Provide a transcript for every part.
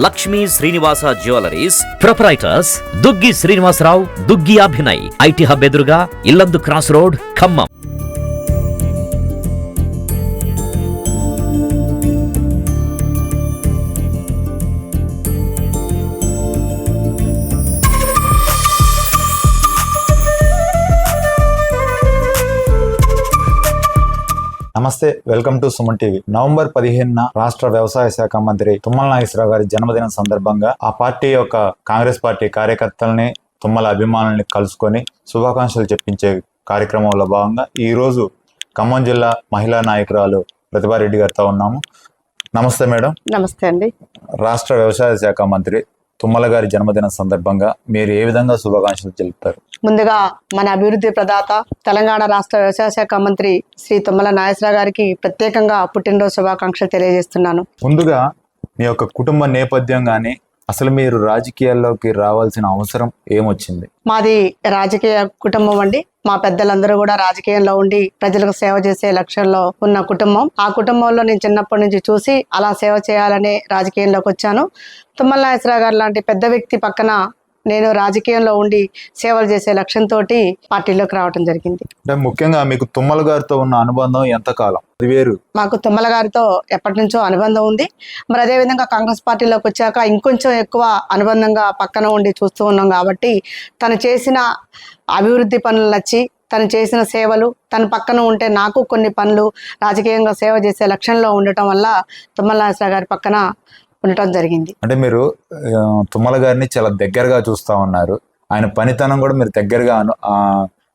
Lakshmi Srinivasa jewelleries proprietors Duggi Srinivasarao, Duggi Abhinay, IT hub ఎదురుగా Yellandu cross road, Khammam. నమస్తే, welcome to Suman TV. November 15న రాష్ట్ర వ్యవసాయ శాఖ మంత్రి తుమ్మల నాగేశ్వరరావు గారి జన్మదినం సందర్భంగా ఆ పార్టీ యొక్క కాంగ్రెస్ పార్టీ కార్యకర్తల్ని, తుమ్మల అభిమానుల్ని కలుసుకొని శుభాకాంక్షలు చెప్పించే కార్యక్రమంలో భాగంగా ఈ రోజు ఖమ్మం జిల్లా మహిళా నాయకురాలు ప్రతిభారెడ్డి గారితో ఉన్నాము. నమస్తే మేడం. నమస్తే అండి. రాష్ట్ర వ్యవసాయ శాఖ మంత్రి తుమ్మల గారి జన్మదినం సందర్భంగా మీరు ఏ విధంగా శుభాకాంక్షలు తెలుపుతారు? ముందుగా మన అభివృద్ధి ప్రదాత తెలంగాణ రాష్ట్ర వ్యవసాయ శాఖ మంత్రి శ్రీ తుమ్మల నాగేశ్వరరావు గారికి ప్రత్యేకంగా పుట్టినరోజు శుభాకాంక్షలు తెలియజేస్తున్నాను. ముందుగా మీ యొక్క కుటుంబ నేపథ్యం కానీ, అసలు మీరు రాజకీయాల్లోకి రావాల్సిన అవసరం ఏమొచ్చింది? మాది రాజకీయ కుటుంబం అండి. మా పెద్దలందరూ కూడా రాజకీయంలో ఉండి ప్రజలకు సేవ చేసే లక్ష్యంలో ఉన్న కుటుంబం. ఆ కుటుంబంలో నేను చిన్నప్పటి నుంచి చూసి అలా సేవ చేయాలనే రాజకీయంలోకి వచ్చాను. తుమ్మల నాగేశ్వరరావు గారు లాంటి పెద్ద వ్యక్తి పక్కన నేను రాజకీయంలో ఉండి సేవలు చేసే లక్ష్యంతో పార్టీలోకి రావడం జరిగింది. అంటే ముఖ్యంగా మీకు తుమ్మల గారితో ఉన్న అనుబంధం ఎంతకాలం? అది వేరు. మాకు తుమ్మల గారితో ఎప్పటి నుంచో అనుబంధం ఉంది. మరి అదేవిధంగా కాంగ్రెస్ పార్టీలోకి వచ్చాక ఇంకొంచెం ఎక్కువ అనుబంధంగా పక్కన ఉండి చూస్తూ ఉన్నాం. కాబట్టి తను చేసిన అభివృద్ధి పనులు నచ్చి, తను చేసిన సేవలు, తన పక్కన ఉంటే నాకు కొన్ని పనులు రాజకీయంగా సేవ చేసే లక్ష్యంలో ఉండటం వల్ల తుమ్మల నాగేశ్వరరావు గారి పక్కన ఉండటం జరిగింది. అంటే మీరు తుమ్మల గారిని చాలా దగ్గరగా చూస్తూ ఉన్నారు. ఆయన పనితనం కూడా మీరు దగ్గరగా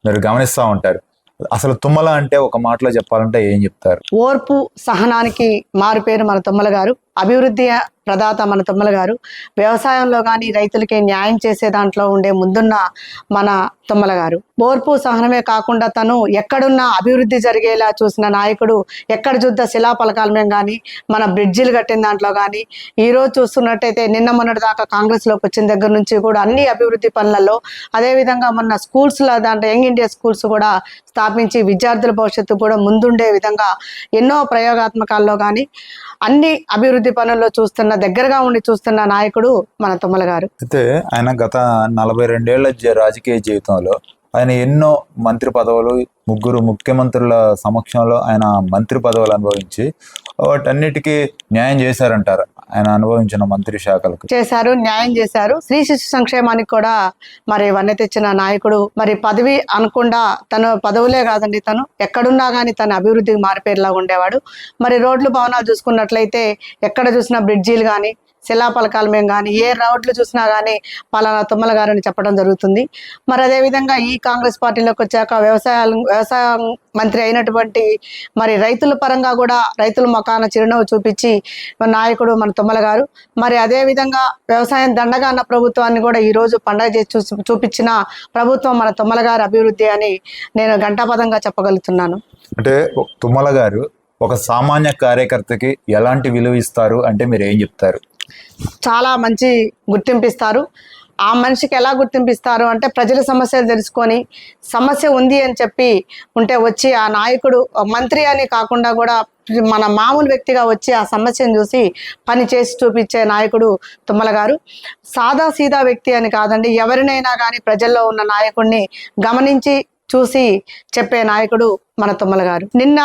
మీరు గమనిస్తూ ఉంటారు. అసలు తుమ్మల అంటే ఒక మాటలో చెప్పాలంటే ఏం చెప్తారు? ఓర్పు, సహనానికి మారు పేరు మన తుమ్మల గారు. అభివృద్ధి ప్రదాత మన తుమ్మల గారు. వ్యవసాయంలో కానీ రైతులకి న్యాయం చేసే దాంట్లో ఉండే ముందున్న మన తుమ్మల గారు. ఓర్పు సహనమే కాకుండా తను ఎక్కడున్నా అభివృద్ధి జరిగేలా చూసిన నాయకుడు. ఎక్కడ చూద్దా శిలాఫలకాల మీద కానీ, మన బ్రిడ్జిలు కట్టిన దాంట్లో కానీ, ఈరోజు చూస్తున్నట్టయితే నిన్న మొన్నటి దాకా కాంగ్రెస్లోకి వచ్చిన దగ్గర నుంచి కూడా అన్ని అభివృద్ధి పనులలో, అదేవిధంగా మొన్న స్కూల్స్లో దాంట్లో యంగ్ ఇండియా స్కూల్స్ కూడా స్థాపించి విద్యార్థుల భవిష్యత్తు కూడా ముందుండే విధంగా ఎన్నో ప్రయోగాత్మకాల్లో కానీ అన్ని అభివృద్ధి పనుల్లో దగ్గరగా ఉండి చూస్తున్న నాయకుడు మన తుమ్మల గారు. అయితే ఆయన గత 42 ఏళ్ల రాజకీయ జీవితంలో ఆయన ఎన్నో మంత్రి పదవులు, 3 ముఖ్యమంత్రుల సమక్షంలో ఆయన మంత్రి పదవులు అనుభవించి వాటన్నిటికీ న్యాయం చేశారంటారు. ఆయన అనుభవించిన మంత్రి శాఖలకు చేశారు, న్యాయం చేశారు. స్త్రీ శిశు సంక్షేమానికి కూడా మరి వన్నె తెచ్చిన నాయకుడు. మరి పదవి అనకుండా తను పదవులే కాదండి, తను ఎక్కడున్నా కానీ తన అభివృద్ధికి మారిపేరులా ఉండేవాడు. మరి రోడ్లు, భవనాలు చూసుకున్నట్లయితే ఎక్కడ చూసినా బ్రిడ్జీలు కానీ, శిలాఫలకాల మేము కానీ, ఏ రోడ్లు చూసినా కానీ పలానా తుమ్మల గారిని చెప్పడం జరుగుతుంది. మరి అదేవిధంగా ఈ కాంగ్రెస్ పార్టీలోకి వచ్చాక వ్యవసాయ మంత్రి అయినటువంటి మరి రైతుల పరంగా కూడా రైతుల ముఖాన చిరునవ్వు చూపించి నాయకుడు మన తుమ్మల గారు. మరి అదేవిధంగా వ్యవసాయం దండగా అన్న ప్రభుత్వాన్ని కూడా ఈరోజు పండగ చేసి చూపించిన ప్రభుత్వం మన తుమ్మల గారి అభివృద్ధి అని నేను ఘంటాపదంగా చెప్పగలుగుతున్నాను. అంటే తుమ్మల గారు ఒక సామాన్య కార్యకర్తకి ఎలాంటి విలువ ఇస్తారు అంటే మీరు ఏం చెప్తారు? చాలా మంచి గుర్తింపిస్తారు. ఆ మనిషికి ఎలా గుర్తింపిస్తారు అంటే ప్రజల సమస్యలు తెలుసుకొని, సమస్య ఉంది అని చెప్పి ఉంటే వచ్చి ఆ నాయకుడు మంత్రి అని కాకుండా కూడా మన మామూలు వ్యక్తిగా వచ్చి ఆ సమస్యను చూసి పని చేసి చూపించే నాయకుడు తుమ్మల గారు. సాదా సీదా వ్యక్తి అని కాదండి, ఎవరినైనా కానీ ప్రజల్లో ఉన్న నాయకుడిని గమనించి చూసి చెప్పే నాయకుడు మన తుమ్మల గారు. నిన్న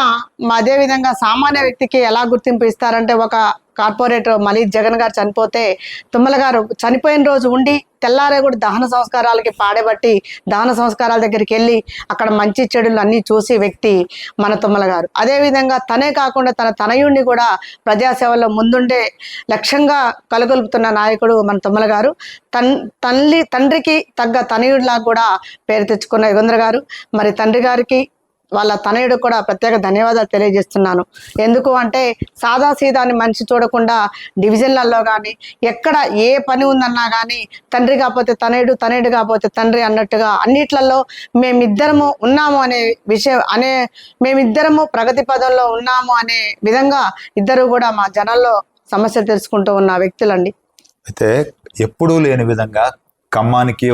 అదేవిధంగా సామాన్య వ్యక్తికి ఎలా గుర్తింపు ఇస్తారంటే, ఒక కార్పొరేటర్ మలీ జగన్ గారు చనిపోతే తుమ్మల గారు చనిపోయిన రోజు ఉండి తెల్లారే కూడా దహన సంస్కారాలకి పాడబట్టి దహన సంస్కారాల దగ్గరికి వెళ్ళి అక్కడ మంచి చెడులు అన్నీ చూసి వ్యక్తి మన తుమ్మల గారు. అదేవిధంగా తనే కాకుండా తన తనయుడిని కూడా ప్రజాసేవలో ముందుండే లక్ష్యంగా కలుగొలుపుతున్న నాయకుడు మన తుమ్మల గారు. తండ్రికి తగ్గ తనయుడిలాగా కూడా పేరు తెచ్చుకున్న యుగంధర్ గారు. మరి తండ్రి గారికి వాళ్ళ తనయుడు కూడా ప్రత్యేక ధన్యవాదాలు తెలియజేస్తున్నాను. ఎందుకు అంటే సాదా సీదాని మనిషి చూడకుండా డివిజన్లలో కానీ ఎక్కడ ఏ పని ఉందన్నా కానీ తండ్రి కాకపోతే తనయుడు, తనయుడు కాకపోతే తండ్రి అన్నట్టుగా అన్నిట్లలో మేమిద్దరము ఉన్నాము అనే విషయం మేమిద్దరము ప్రగతి పదంలో ఉన్నాము అనే విధంగా ఇద్దరు కూడా మా జనాల్లో సమస్యలు తెలుసుకుంటూ ఉన్న వ్యక్తులండి. అయితే ఎప్పుడూ లేని విధంగా ఖమ్మానికి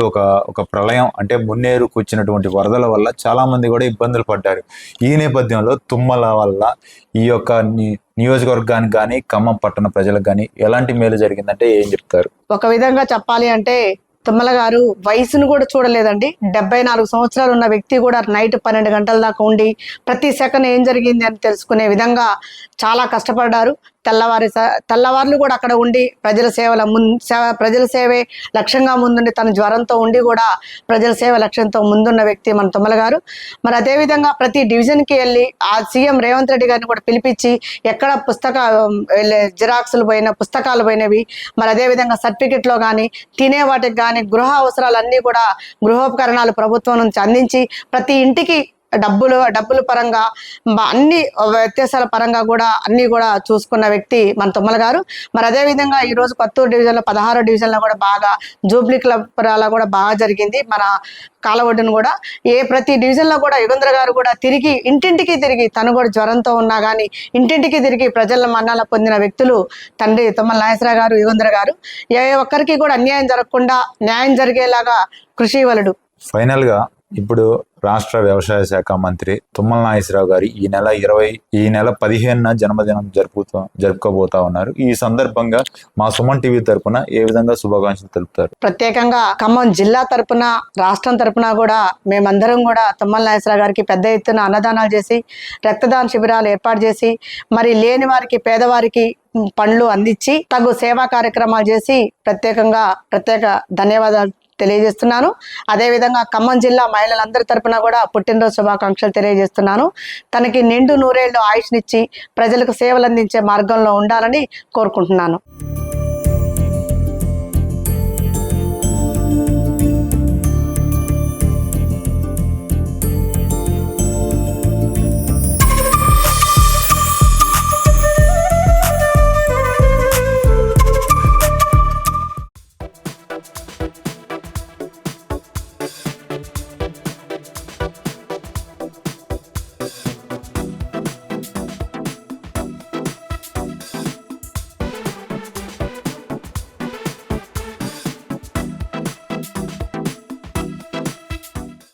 ఒక ప్రళయం అంటే మున్నేరుకు వచ్చినటువంటి వరదల వల్ల చాలా మంది కూడా ఇబ్బందులు పడ్డారు. ఈ నేపథ్యంలో తుమ్మల వల్ల ఈ యొక్క నియోజకవర్గానికి కానీ ఖమ్మం పట్టణ ప్రజలకు కానీ ఎలాంటి మేలు జరిగిందంటే ఏం చెప్తారు? ఒక విధంగా చెప్పాలి అంటే తుమ్మల గారు వయసును కూడా చూడలేదండి. 74 సంవత్సరాలు ఉన్న వ్యక్తి కూడా నైట్ 12 గంటల దాకా ఉండి ప్రతి సెకండ్ ఏం జరిగింది అని తెలుసుకునే విధంగా చాలా కష్టపడ్డారు. తెల్లవారులు కూడా అక్కడ ఉండి ప్రజల సేవే లక్ష్యంగా ముందుండి తన జ్వరంతో ఉండి కూడా ప్రజల సేవ లక్ష్యంతో ముందున్న వ్యక్తి మన తుమ్మల గారు. మరి అదేవిధంగా ప్రతి డివిజన్కి వెళ్ళి ఆ సీఎం రేవంత్ రెడ్డి గారిని కూడా పిలిపించి ఎక్కడ జిరాక్సులు పోయిన పుస్తకాలు పోయినవి, మరి అదేవిధంగా సర్టిఫికెట్లో కానీ తినే వాటికి కానీ గృహ అవసరాలన్నీ కూడా గృహోపకరణాలు ప్రభుత్వం నుంచి అందించి ప్రతి ఇంటికి డబ్బుల పరంగా అన్ని వ్యత్యాసాల పరంగా కూడా అన్ని కూడా చూసుకున్న వ్యక్తి మన తుమ్మల గారు. మరి అదేవిధంగా ఈరోజు కొత్తూరు డివిజన్లో 16 డివిజన్లో కూడా బాగా జూబ్లీ క్లబ్ కూడా బాగా జరిగింది. మన కాలవడ్డును కూడా ప్రతి డివిజన్లో కూడా యుగంధర గారు కూడా తిరిగి ఇంటింటికి తిరిగి తను కూడా జ్వరంతో ఉన్నా కానీ ఇంటింటికి తిరిగి ప్రజల మన్నాల పొందిన వ్యక్తులు తండ్రి తుమ్మల నాగేశ్వరరావు గారు, యుగంధర గారు. ఏ ఒక్కరికి కూడా అన్యాయం జరగకుండా న్యాయం జరిగేలాగా కృషివలుడు. ఫైనల్గా ఇప్పుడు రాష్ట్ర వ్యవసాయ శాఖ మంత్రి తుమ్మల నాగేశ్వరరావు గారి ఈ నెల 15న జన్మదినం జరుపుకోబోతా ఉన్నారు. ఈ సందర్భంగా మా సుమన్ టీవీ తరపున ఏ విధంగా శుభాకాంక్షలు తెలుపుతారు? ప్రత్యేకంగా ఖమ్మం జిల్లా తరపున, రాష్ట్రం తరపున కూడా మేమందరం కూడా తుమ్మల నాగేశ్వరరావు గారికి పెద్ద ఎత్తున అన్నదానాలు చేసి రక్తదాన శిబిరాలు ఏర్పాటు చేసి మరి లేని వారికి పేదవారికి పండ్లు అందించి తగు సేవా కార్యక్రమాలు చేసి ప్రత్యేక ధన్యవాదాలు తెలియజేస్తున్నాను. అదేవిధంగా ఖమ్మం జిల్లా మహిళలందరి తరపున కూడా పుట్టినరోజు శుభాకాంక్షలు తెలియజేస్తున్నాను. తనకి నిండు 100 ఏళ్ళు ఆయుష్నిచ్చి ప్రజలకు సేవలు అందించే మార్గంలో ఉండాలని కోరుకుంటున్నాను.